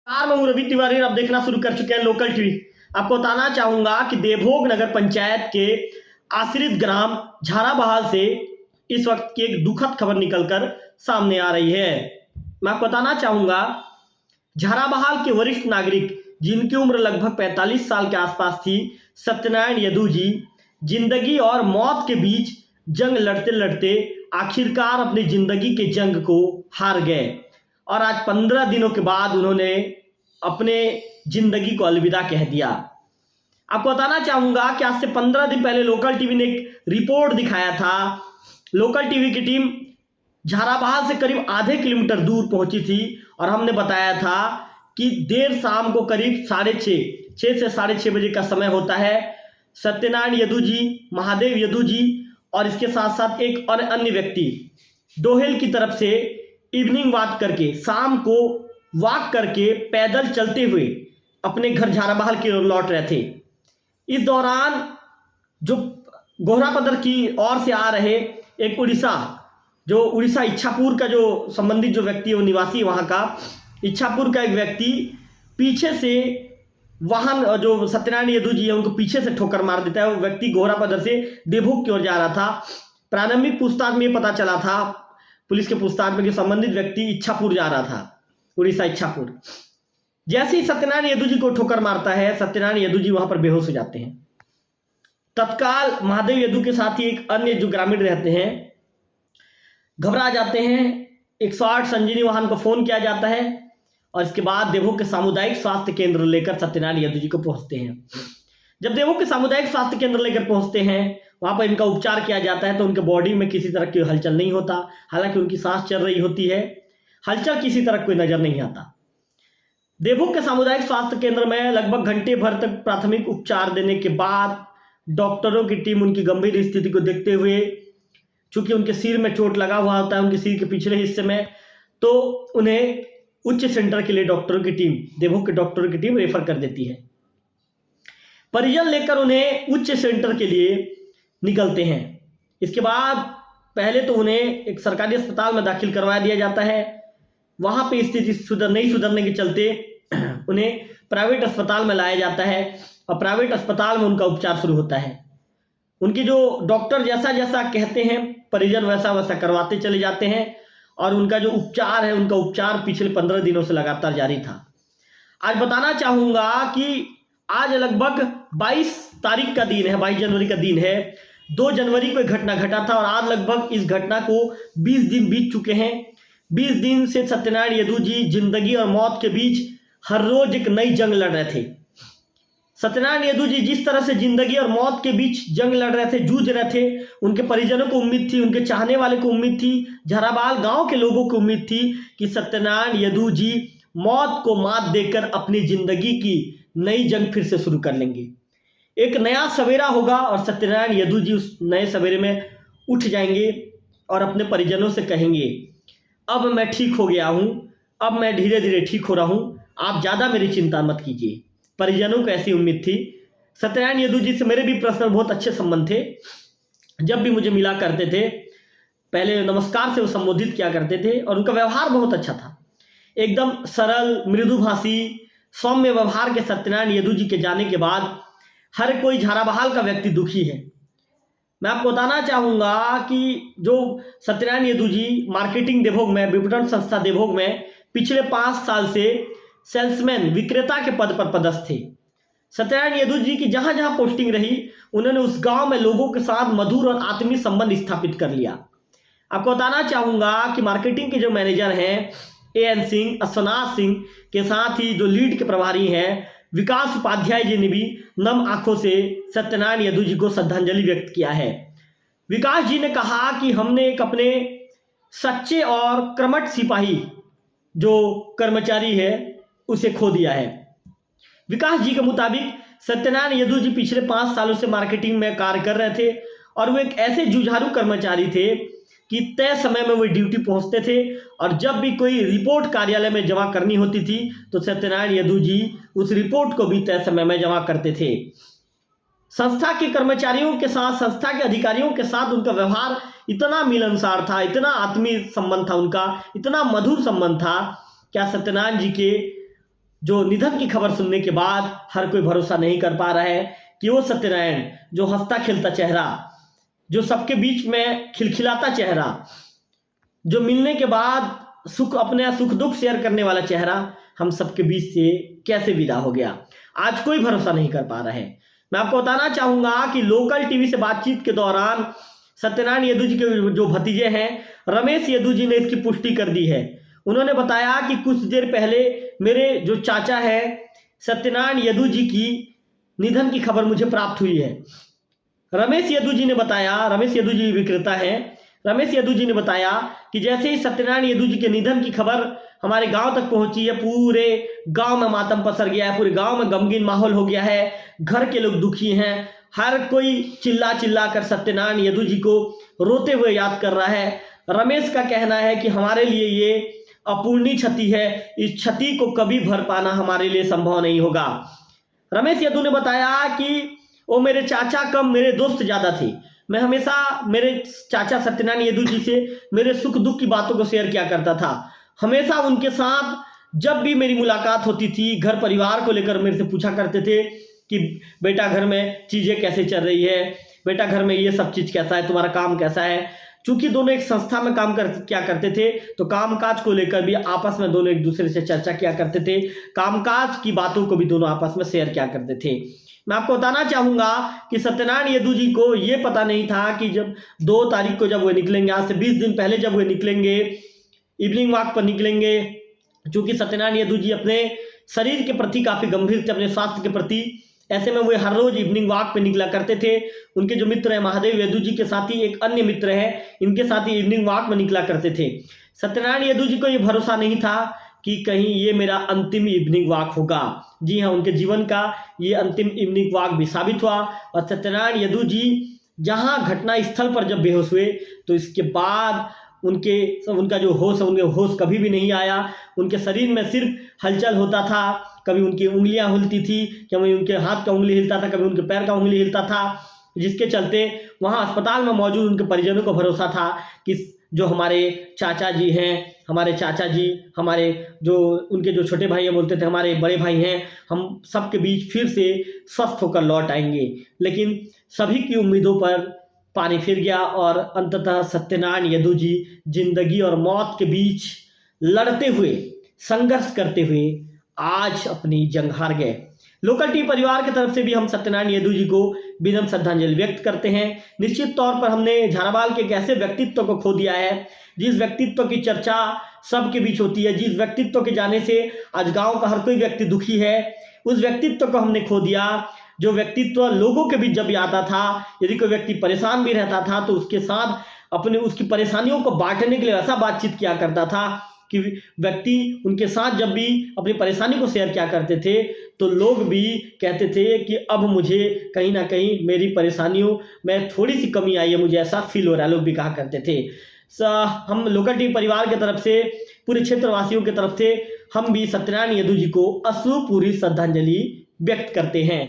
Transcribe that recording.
मैं हूं रवि तिवारी और आप देखना शुरू कर चुके हैं लोकल टीवी। आपको बताना चाहूंगा कि देवभोग नगर पंचायत के आश्रित ग्राम झाराबहाल से इस वक्त की एक दुखद खबर निकलकर सामने आ रही है। मैं आपको बताना चाहूंगा, झाराबहाल के वरिष्ठ नागरिक जिनकी उम्र लगभग 45 साल के आसपास थी, सत्यनारायण यदू जी, जिंदगी और मौत के बीच जंग लड़ते लड़ते आखिरकार अपनी जिंदगी के जंग को हार गए और आज 15 दिनों के बाद उन्होंने अपने जिंदगी को अलविदा कह दिया। आपको बताना चाहूंगा कि आज से 15 दिन पहले लोकल टीवी ने एक रिपोर्ट दिखाया था। लोकल टीवी की टीम झाराबहाल से करीब आधे किलोमीटर दूर पहुंची थी और हमने बताया था कि देर शाम को करीब 6:30 से 6:30 बजे का समय होता है। सत्यनारायण यदू जी, महादेव यदू जी और इसके साथ साथ एक और अन्य व्यक्ति डोहेल की तरफ से इवनिंग वॉक करके, शाम को वॉक करके पैदल चलते हुए अपने घर झाराबहाल की ओर लौट रहे थे। इस दौरान जो गोहरापदर की ओर से आ रहे एक उड़ीसा इच्छापुर का जो संबंधित जो व्यक्ति है, वो निवासी है वहाँ का, इच्छापुर का एक व्यक्ति पीछे से वाहन जो सत्यनारायण यदू जी है उनको पीछे से ठोकर मार देता है। वो व्यक्ति गोहरापदर से देवभोग की ओर जा रहा था। प्रारंभिक पूछताछ में पता चला था, पुलिस के पूछताछ में, कि संबंधित व्यक्ति इच्छापुर जा रहा था, उड़ीसा इच्छापुर। जैसे ही सत्यनारायण यदू जी को ठोकर मारता है, सत्यनारायण यदू जी वहां पर बेहोश हो जाते हैं। तत्काल महादेव यदू के साथ ही एक अन्य जो ग्रामीण रहते हैं घबरा जाते हैं। 108 संजीवनी वाहन को फोन किया जाता है और इसके बाद देवभोग के सामुदायिक स्वास्थ्य केंद्र लेकर सत्यनारायण यदू जी को पहुंचते हैं। जब देवभोग के सामुदायिक स्वास्थ्य केंद्र लेकर पहुंचते हैं, वहां पर इनका उपचार किया जाता है तो उनके बॉडी में किसी तरह की हलचल नहीं होता। हालांकि उनकी सांस चल रही होती है, हलचल किसी तरह कोई नजर नहीं आता। देवभोग के सामुदायिक स्वास्थ्य केंद्र में लगभग घंटे भर तक प्राथमिक उपचार देने के बाद डॉक्टरों की टीम उनकी गंभीर स्थिति को देखते हुए, चूंकि उनके सिर में चोट लगा हुआ होता है, उनके सिर के पिछले हिस्से में, तो उन्हें उच्च सेंटर के लिए डॉक्टरों की टीम, देवभोग के डॉक्टरों की टीम रेफर कर देती है। परिजन लेकर उन्हें उच्च सेंटर के लिए निकलते हैं। इसके बाद पहले तो उन्हें एक सरकारी अस्पताल में दाखिल करवा दिया जाता है। वहां पे स्थिति नहीं सुधरने के चलते उन्हें प्राइवेट अस्पताल में लाया जाता है और प्राइवेट अस्पताल में उनका उपचार शुरू होता है। उनके जो डॉक्टर जैसा जैसा कहते हैं, परिजन वैसा वैसा करवाते चले जाते हैं और उनका जो उपचार है, उनका उपचार पिछले 15 दिनों से लगातार जारी था। आज बताना चाहूंगा कि आज लगभग 22 तारीख का दिन है, 22 जनवरी का दिन है। 2 जनवरी को एक घटना घटा था और आज लगभग इस घटना को 20 दिन बीत चुके हैं। 20 दिन से सत्यनारायण यदू जी जिंदगी और मौत के बीच हर रोज एक नई जंग लड़ रहे थे। सत्यनारायण यदू जी जिस तरह से जिंदगी और मौत के बीच जंग लड़ रहे थे, जूझ रहे थे, उनके परिजनों को उम्मीद थी, उनके चाहने वाले को उम्मीद थी, झाराबहाल गांव के लोगों को उम्मीद थी कि सत्यनारायण यदू जी मौत को मात देकर अपनी जिंदगी की नई जंग फिर से शुरू कर लेंगे। एक नया सवेरा होगा और सत्यनारायण यदू जी उस नए सवेरे में उठ जाएंगे और अपने परिजनों से कहेंगे, अब मैं ठीक हो गया हूं, अब मैं धीरे धीरे ठीक हो रहा हूं, आप ज्यादा मेरी चिंता मत कीजिए। परिजनों को ऐसी उम्मीद थी। सत्यनारायण यदू जी से मेरे भी पर्सनल बहुत अच्छे संबंध थे। जब भी मुझे मिला करते थे, पहले नमस्कार से वो संबोधित किया करते थे और उनका व्यवहार बहुत अच्छा था। एकदम सरल, मृदुभाषी, सौम्य व्यवहार के सत्यनारायण यदू जी के जाने के बाद हर कोई झाराबहाल का व्यक्ति दुखी है। मैं आपको बताना चाहूंगा कि जो सत्यनारायण यदू जी मार्केटिंग देवभोग में, विपणन संस्था देवभोग में पिछले 5 साल से सेल्समैन, विक्रेता के पद पर पदस्थ थे। सत्यनारायण यदू जी की जहां जहां पोस्टिंग रही, उन्होंने उस गांव में लोगों के साथ मधुर और आत्मीय संबंध स्थापित कर लिया। आपको बताना चाहूंगा कि मार्केटिंग के जो मैनेजर हैं AN सिंह, अश्वनाथ सिंह के साथ ही जो लीड के प्रभारी हैं विकास उपाध्याय जी ने भी नम आंखों से सत्यनारायण यदू जी को श्रद्धांजलि व्यक्त किया है। विकास जी ने कहा कि हमने एक अपने सच्चे और कर्मठ सिपाही जो कर्मचारी है उसे खो दिया है। विकास जी के मुताबिक सत्यनारायण यदू जी पिछले 5 सालों से मार्केटिंग में कार्य कर रहे थे और वो एक ऐसे जुझारू कर्मचारी थे कि तय समय में वो ड्यूटी पहुंचते थे और जब भी कोई रिपोर्ट कार्यालय में जमा करनी होती थी तो सत्यनारायण यदू जी उस रिपोर्ट को भी तय समय में जमा करते थे। संस्था के कर्मचारियों के साथ, संस्था के अधिकारियों के साथ उनका व्यवहार इतना मिलनसार था, इतना आत्मीय संबंध था उनका, इतना मधुर संबंध था। क्या सत्यनारायण जी के जो निधन की खबर सुनने के बाद हर कोई भरोसा नहीं कर पा रहा है कि वो सत्यनारायण, जो हंसता खेलता चेहरा, जो सबके बीच में खिलखिलाता चेहरा, जो मिलने के बाद अपने सुख दुख शेयर करने वाला चेहरा, हम सबके बीच से कैसे विदा हो गया। आज कोई भरोसा नहीं कर पा रहा है। मैं आपको बताना चाहूंगा कि लोकल टीवी से बातचीत के दौरान सत्यनारायण यदु जी के जो भतीजे हैं रमेश यदु जी ने इसकी पुष्टि कर दी है। उन्होंने बताया कि कुछ देर पहले मेरे जो चाचा है सत्यनारायण यदु जी की निधन की खबर मुझे प्राप्त हुई है। रमेश यदु जी ने बताया, रमेश यदु जी विक्रेता है, रमेश यदु जी ने बताया कि जैसे ही सत्यनारायण यदु जी के निधन की खबर हमारे गांव तक पहुंची है, पूरे गांव में मातम पसर गया है, पूरे गांव में गमगीन माहौल हो गया है। घर के लोग दुखी हैं, हर कोई चिल्ला चिल्ला कर सत्यनारायण यदु जी को रोते हुए याद कर रहा है। रमेश का कहना है कि हमारे लिए ये अपूर्णीय क्षति है, इस क्षति को कभी भर पाना हमारे लिए संभव नहीं होगा। रमेश यदु ने बताया कि वो मेरे चाचा कम मेरे दोस्त ज्यादा थे। मैं हमेशा मेरे चाचा सत्यनारायण यदु जी से मेरे सुख दुख की बातों को शेयर किया करता था। हमेशा उनके साथ जब भी मेरी मुलाकात होती थी, घर परिवार को लेकर मेरे से पूछा करते थे कि बेटा घर में चीजें कैसे चल रही है, बेटा घर में ये सब चीज कैसा है, तुम्हारा काम कैसा है। चूंकि दोनों एक संस्था में काम किया करते थे तो कामकाज को लेकर भी आपस में दोनों एक दूसरे से चर्चा किया करते थे, कामकाज की बातों को भी दोनों आपस में शेयर किया करते थे। मैं आपको बताना चाहूंगा कि सत्यनारायण यदु जी को ये पता नहीं था कि जब 2 तारीख को जब वो निकलेंगे, आज से 20 दिन पहले जब वो निकलेंगे, इवनिंग वॉक पर निकलेंगे, चूंकि सत्यनारायण यदु जी अपने शरीर के प्रति काफी गंभीर थे, अपने स्वास्थ्य के प्रति। ऐसे में वो हर रोज इवनिंग वॉक पे निकला करते थे। उनके जो मित्र हैं महादेव यदु जी के साथ ही एक अन्य मित्र है, इनके साथ ही इवनिंग वॉक में निकला करते थे। सत्यनारायण यदु जी को ये भरोसा नहीं था कि कहीं ये मेरा अंतिम इवनिंग वॉक होगा। जी हाँ, उनके जीवन का ये अंतिम इवनिंग वॉक भी साबित हुआ। और सत्यनारायण यदु जी जहां घटना स्थल पर जब बेहोश हुए तो इसके बाद उनका जो होश है, उनके होश कभी भी नहीं आया। उनके शरीर में सिर्फ हलचल होता था, कभी उनकी उंगलियां हिलती थी, कभी उनके हाथ का उंगली हिलता था, कभी उनके पैर का उंगली हिलता था, जिसके चलते वहां अस्पताल में मौजूद उनके परिजनों को भरोसा था कि जो हमारे चाचा जी हैं, हमारे चाचा जी, हमारे जो उनके जो छोटे भाई हैं, बोलते थे हमारे बड़े भाई हैं, हम सबके बीच फिर से स्वस्थ होकर लौट आएंगे। लेकिन सभी की उम्मीदों पर पानी फिर गया और अंततः सत्यनारायण यदु जी जिंदगी और मौत के बीच लड़ते हुए, संघर्ष करते हुए आज अपनी जंग हार गए। लोकल टीवी परिवार की तरफ से भी हम सत्यनारायण यदु जी को विनम्र श्रद्धांजलि व्यक्त करते हैं। निश्चित तौर पर हमने झारावाल के एक ऐसे व्यक्तित्व को खो दिया है जिस व्यक्तित्व की चर्चा सबके बीच होती है, जिस व्यक्तित्व के जाने से आज गांव का हर कोई व्यक्ति दुखी है, उस व्यक्तित्व को हमने खो दिया। जो व्यक्तित्व लोगों के बीच जब भी आता था, यदि कोई व्यक्ति परेशान भी रहता था तो उसके साथ उसकी परेशानियों को बांटने के लिए ऐसा बातचीत किया करता था कि व्यक्ति उनके साथ जब भी अपनी परेशानी को शेयर किया करते थे तो लोग भी कहते थे कि अब मुझे कहीं ना कहीं मेरी परेशानियों में थोड़ी सी कमी आई है, मुझे ऐसा फील हो रहा है, लोग भी कहा करते थे। हम लोकल टीवी परिवार की तरफ से, पूरे क्षेत्रवासियों की तरफ से हम भी सत्यनारायण यदु जी को अश्रुपूरी श्रद्धांजलि व्यक्त करते हैं।